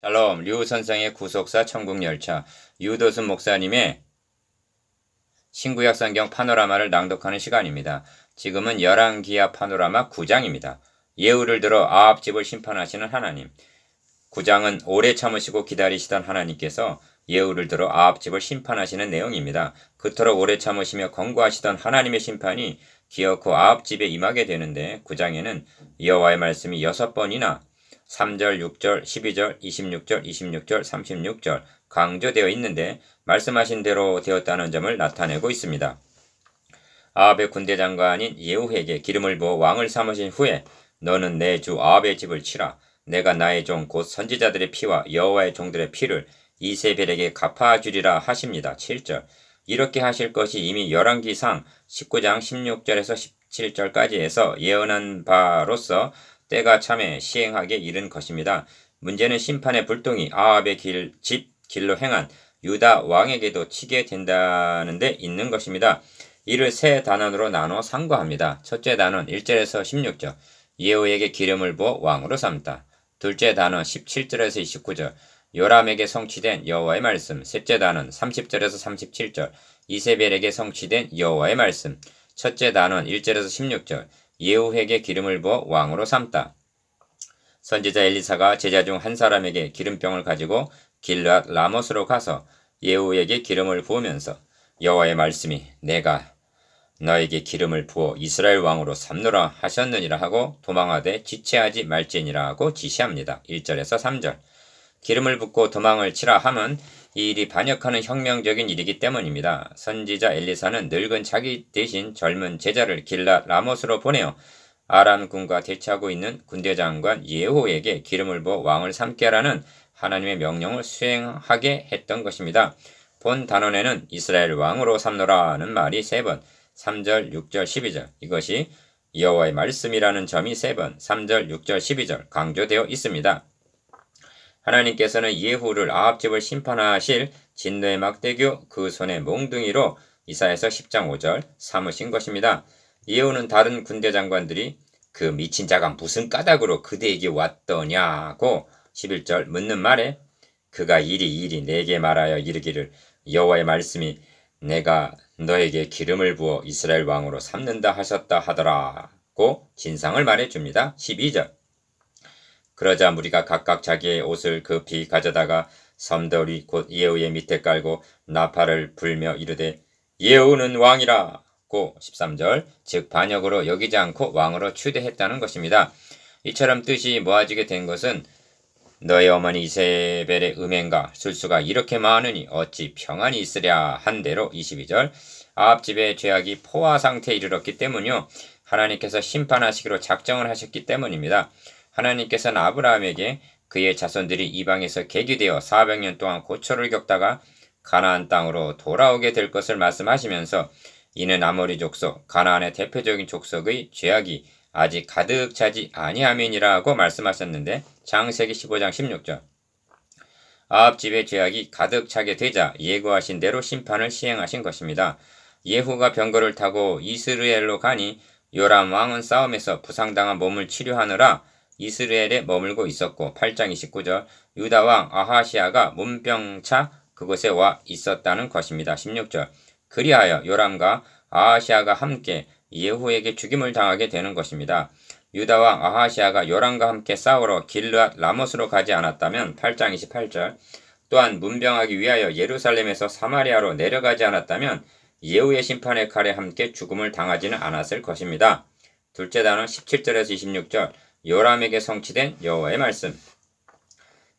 샬롬, 류 선생의 구속사 천국열차, 유도순 목사님의 신구약 성경 파노라마를 낭독하는 시간입니다. 지금은 열왕기하 파노라마 9장입니다. 예후를 들어 아합 집을 심판하시는 하나님. 9장은 오래 참으시고 기다리시던 하나님께서 예후를 들어 아합 집을 심판하시는 내용입니다. 그토록 오래 참으시며 권고하시던 하나님의 심판이 기어코 아합 집에 임하게 되는데 9장에는 여호와의 말씀이 6번이나 3절, 6절, 12절, 26절, 26절, 36절 강조되어 있는데 말씀하신 대로 되었다는 점을 나타내고 있습니다. 아합의 군대 장관인 예후에게 기름을 부어 왕을 삼으신 후에 너는 내 주 아합의 집을 치라. 내가 나의 종 곧 선지자들의 피와 여호와의 종들의 피를 이세벨에게 갚아주리라 하십니다. 7절. 이렇게 하실 것이 이미 열왕기상 19장 16절에서 17절까지에서 예언한 바로서 때가 참에 시행하게 이른 것입니다. 문제는 심판의 불똥이 아합의 집 길로 행한 유다 왕에게도 치게 된다는 데 있는 것입니다. 이를 세 단원으로 나눠 상고합니다. 첫째 단원 1절에서 16절 예후에게 기름을 부어 왕으로 삼다. 둘째 단원 17절에서 29절 요람에게 성취된 여호와의 말씀. 셋째 단원 30절에서 37절 이세벨에게 성취된 여호와의 말씀. 첫째 단원 1절에서 16절 예후에게 기름을 부어 왕으로 삼다. 선지자 엘리사가 제자 중 한 사람에게 기름병을 가지고 길르앗 라못으로 가서 예후에게 기름을 부으면서 여호와의 말씀이 내가 너에게 기름을 부어 이스라엘 왕으로 삼노라 하셨느니라 하고 도망하되 지체하지 말지니라 하고 지시합니다. 1절에서 3절 기름을 붓고 도망을 치라 함은 이 일이 반역하는 혁명적인 일이기 때문입니다. 선지자 엘리사는 늙은 자기 대신 젊은 제자를 길르앗 라못으로 보내어 아람군과 대치하고 있는 군대 장관 예후에게 기름을 부어 왕을 삼게 하라는 하나님의 명령을 수행하게 했던 것입니다. 본 단원에는 이스라엘 왕으로 삼노라는 말이 3번, 3절, 6절, 12절 이것이 여호와의 말씀이라는 점이 3번, 3절, 6절, 12절 강조되어 있습니다. 하나님께서는 예후를 아합 집을 심판하실 진노의 막대교 그 손의 몽둥이로 이사야서 10장 5절 삼으신 것입니다. 예후는 다른 군대 장관들이 그 미친 자가 무슨 까닭으로 그대에게 왔더냐고 11절 묻는 말에 그가 이리 내게 말하여 이르기를 여호와의 말씀이 내가 너에게 기름을 부어 이스라엘 왕으로 삼는다 하셨다 하더라고 진상을 말해줍니다. 12절 그러자 무리가 각각 자기의 옷을 급히 가져다가 섬돌이 곧 예후의 밑에 깔고 나팔을 불며 이르되 예후는 왕이라 고 13절 즉 반역으로 여기지 않고 왕으로 추대했다는 것입니다. 이처럼 뜻이 모아지게 된 것은 너의 어머니 이세벨의 음행과 술수가 이렇게 많으니 어찌 평안이 있으랴 한 대로 22절 아합 집의 죄악이 포화 상태에 이르렀기 때문이요 하나님께서 심판하시기로 작정을 하셨기 때문입니다. 하나님께서는 아브라함에게 그의 자손들이 이방에서 계기되어 400년 동안 고초를 겪다가 가나안 땅으로 돌아오게 될 것을 말씀하시면서 이는 아모리 족속 가나안의 대표적인 족속의 죄악이 아직 가득 차지 아니함이니라고 말씀하셨는데 창세기 15장 16절 아합 집의 죄악이 가득 차게 되자 예고하신 대로 심판을 시행하신 것입니다. 예후가 병거를 타고 이스라엘로 가니 요람 왕은 싸움에서 부상당한 몸을 치료하느라 이스라엘에 머물고 있었고 8장 29절 유다 왕 아하시아가 문병차 그곳에 와 있었다는 것입니다. 16절 그리하여 요람과 아하시아가 함께 예후에게 죽임을 당하게 되는 것입니다. 유다 왕 아하시아가 요람과 함께 싸우러 길르앗 라못으로 가지 않았다면 8장 28절 또한 문병하기 위하여 예루살렘에서 사마리아로 내려가지 않았다면 예후의 심판의 칼에 함께 죽음을 당하지는 않았을 것입니다. 둘째 단원 17절에서 26절 요람에게 성취된 여호와의 말씀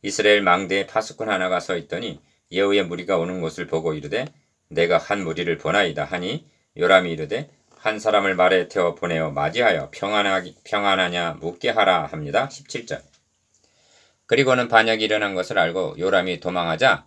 이스라엘 망대에 파수꾼 하나가 서 있더니 예후의 무리가 오는 것을 보고 이르되 내가 한 무리를 보나이다 하니 요람이 이르되 한 사람을 말에 태워 보내어 맞이하여 평안하냐 묻게 하라 합니다. 17절 그리고는 반역이 일어난 것을 알고 요람이 도망하자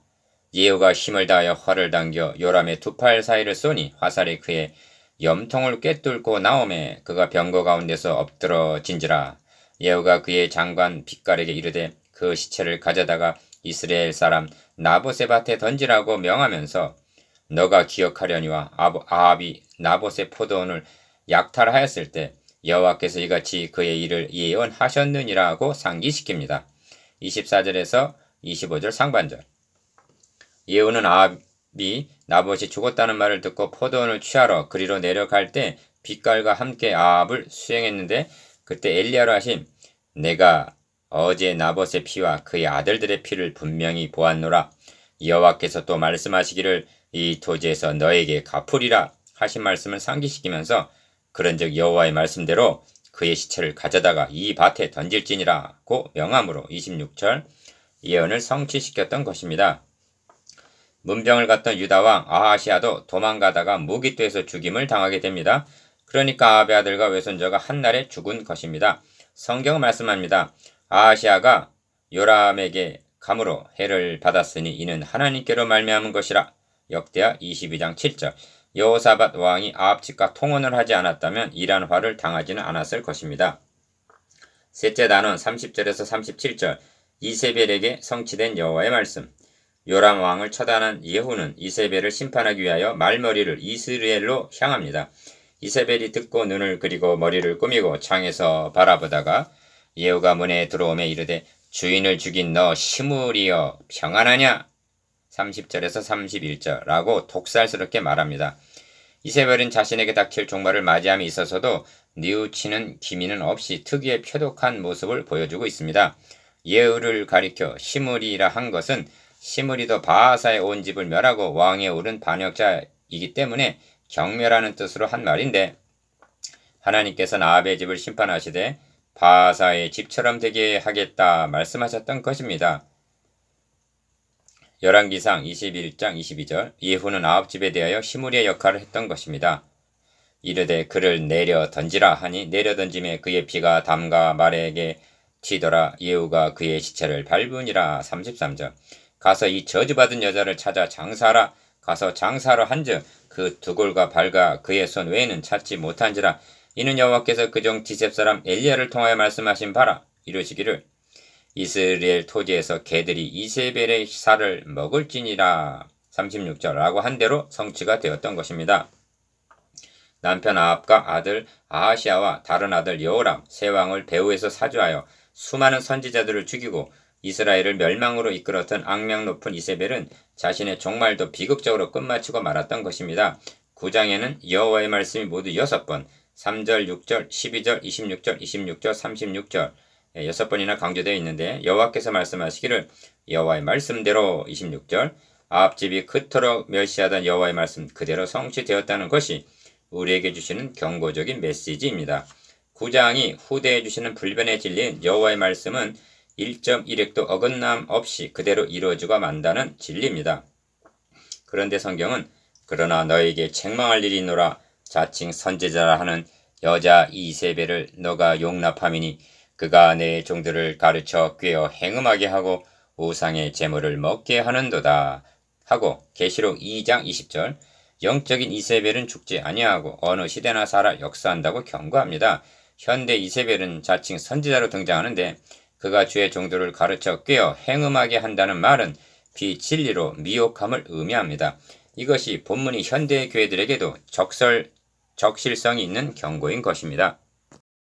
예후가 힘을 다하여 활을 당겨 요람의 두 팔 사이를 쏘니 화살이 그의 염통을 꿰뚫고 나오매 그가 병거 가운데서 엎드러진지라 예후가 그의 장관 빗갈에게 이르되 그 시체를 가져다가 이스라엘 사람 나봇의 밭에 던지라고 명하면서 너가 기억하려니와 아합이 나봇의 포도원을 약탈하였을 때 여호와께서 이같이 그의 일을 예언하셨느니라 하고 상기시킵니다. 24절에서 25절 상반절. 예후는 아합이 나봇이 죽었다는 말을 듣고 포도원을 취하러 그리로 내려갈 때 빛깔과 함께 아합을 수행했는데 그때 엘리야로 하심 내가 어제 나봇의 피와 그의 아들들의 피를 분명히 보았노라. 여호와께서 또 말씀하시기를 이 토지에서 너에게 갚으리라 하신 말씀을 상기시키면서 그런즉 여호와의 말씀대로 그의 시체를 가져다가 이 밭에 던질지니라고 명함으로 26절 예언을 성취시켰던 것입니다. 문병을 갔던 유다왕 아하시아도 도망가다가 무기토에서 죽임을 당하게 됩니다. 그러니까 아합의 아들과 외손자가 한날에 죽은 것입니다. 성경은 말씀합니다. 아하시아가 요람에게 감으로 해를 받았으니 이는 하나님께로 말미암은 것이라. 역대하 22장 7절. 여호사밧 왕이 아합 집과 통혼을 하지 않았다면 이러한 화를 당하지는 않았을 것입니다. 셋째 단원 30절에서 37절 이세벨에게 성취된 여호와의 말씀. 요람 왕을 처단한 예후는 이세벨을 심판하기 위하여 말머리를 이스라엘로 향합니다. 이세벨이 듣고 눈을 그리고 머리를 꾸미고 창에서 바라보다가 예후가 문에 들어오매 이르되 주인을 죽인 너 시므리여 평안하냐? 30절에서 31절 라고 독살스럽게 말합니다. 이세벨은 자신에게 닥칠 종말을 맞이함에 있어서도 뉘우치는 기미는 없이 특유의 표독한 모습을 보여주고 있습니다. 예후를 가리켜 시므리라 한 것은 시므리도 바하사의 온 집을 멸하고 왕에 오른 반역자이기 때문에 경멸하는 뜻으로 한 말인데 하나님께서는 아합의 집을 심판하시되 바하사의 집처럼 되게 하겠다 말씀하셨던 것입니다. 열왕기상 21장 22절 예후는 아합 집에 대하여 시므리의 역할을 했던 것입니다. 이르되 그를 내려 던지라 하니 내려 던짐에 그의 피가 담과 말에게 튀더라. 예후가 그의 시체를 밟으니라. 33절 가서 이 저주받은 여자를 찾아 장사하라. 가서 장사하러 한즉 그 두골과 발과 그의 손 외에는 찾지 못한지라. 이는 여호와께서 그종 디셉 사람 엘리야를 통하여 말씀하신 바라. 이르시기를 이스라엘 토지에서 개들이 이세벨의 살을 먹을지니라. 36절 라고 한 대로 성취가 되었던 것입니다. 남편 아합과 아들 아하시아와 다른 아들 여호람 세 왕을 배후에서 사주하여 수많은 선지자들을 죽이고 이스라엘을 멸망으로 이끌었던 악명 높은 이세벨은 자신의 종말도 비극적으로 끝마치고 말았던 것입니다. 9장에는 여호와의 말씀이 모두 6번 3절, 6절, 12절, 26절, 26절, 36절 6번이나 강조되어 있는데 여호와께서 말씀하시기를 여호와의 말씀대로 26절 아합 집이 그토록 멸시하던 여호와의 말씀 그대로 성취되었다는 것이 우리에게 주시는 경고적인 메시지입니다. 9장이 후대에 주시는 불변의 진리인 여호와의 말씀은 1.1획도 어긋남 없이 그대로 이루어지고 만다는 진리입니다. 그런데 성경은 그러나 너에게 책망할 일이 있노라 자칭 선지자라 하는 여자 이세벨을 너가 용납함이니 그가 내 종들을 가르쳐 꾀어 행음하게 하고 우상의 제물을 먹게 하는도다 하고 계시록 2장 20절 영적인 이세벨은 죽지 아니하고 어느 시대나 살아 역사한다고 경고합니다. 현대 이세벨은 자칭 선지자로 등장하는데 그가 주의 종들을 가르쳐 꾀어 행음하게 한다는 말은 비진리로 미혹함을 의미합니다. 이것이 본문이 현대 교회들에게도 적실성이 있는 경고인 것입니다.